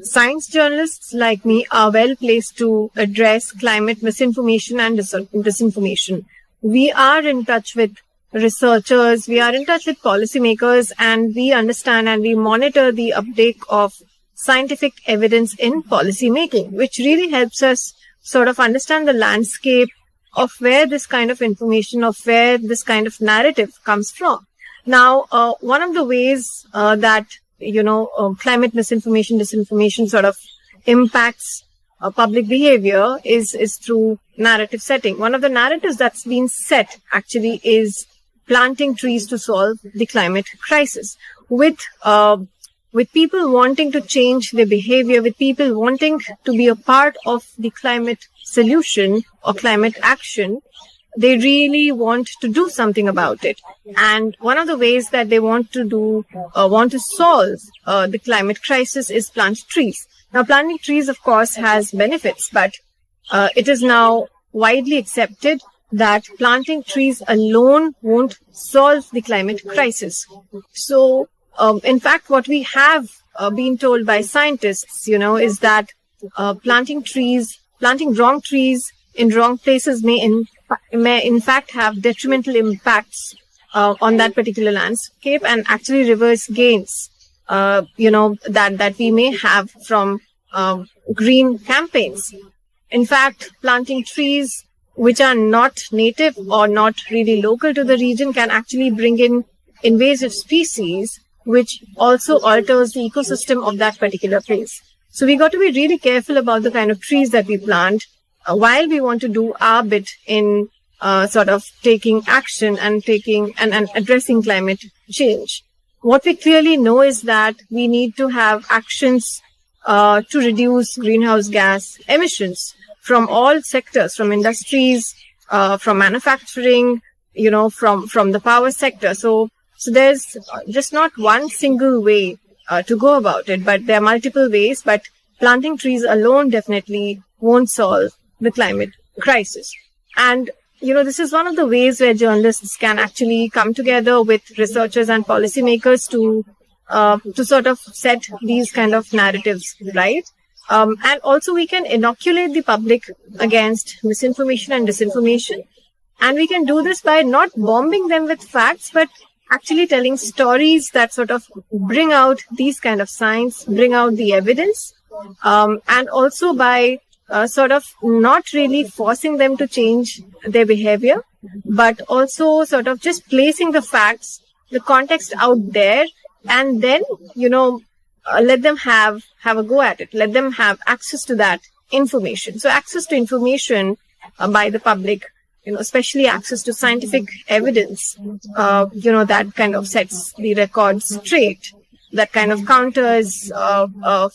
Science journalists like me are well placed to address climate misinformation and disinformation. We are in touch with researchers, we are in touch with policymakers, and we understand and we monitor the uptake of scientific evidence in policy making, which really helps us sort of understand the landscape of where this kind of information, of where this kind of narrative comes from. Now, one of the ways that climate misinformation, disinformation sort of impacts public behavior is through narrative setting. One of the narratives that's been set actually is planting trees to solve the climate crisis. With people wanting to change their behavior, with people wanting to be a part of the climate solution or climate action, they really want to do something about it. And one of the ways that they want to solve the climate crisis is plant trees. Now, planting trees, of course, has benefits, but it is now widely accepted that planting trees alone won't solve the climate crisis. So, in fact, what we have been told by scientists, is that planting wrong trees in wrong places may in fact have detrimental impacts on that particular landscape and actually reverse gains, that we may have from green campaigns. In fact, planting trees which are not native or not really local to the region can actually bring in invasive species, which also alters the ecosystem of that particular place. So we got to be really careful about the kind of trees that we plant while we want to do our bit in sort of taking action and addressing climate change. What we clearly know is that we need to have actions to reduce greenhouse gas emissions from all sectors, from industries, from manufacturing, from the power sector. So there's just not one single way to go about it, but there are multiple ways. But planting trees alone definitely won't solve the climate crisis. And, this is one of the ways where journalists can actually come together with researchers and policymakers to sort of set these kind of narratives, right? And also we can inoculate the public against misinformation and disinformation. And we can do this by not bombing them with facts, but actually telling stories that sort of bring out these kind of signs, bring out the evidence, and also by sort of not really forcing them to change their behavior, but also sort of just placing the facts, the context out there, and then, let them have a go at it. Let them have access to that information. So access to information by the public, especially access to scientific evidence, that kind of sets the record straight, that kind of counters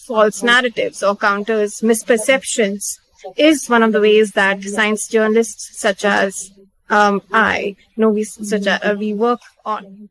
false narratives or counters misperceptions, is one of the ways that science journalists such as we work on.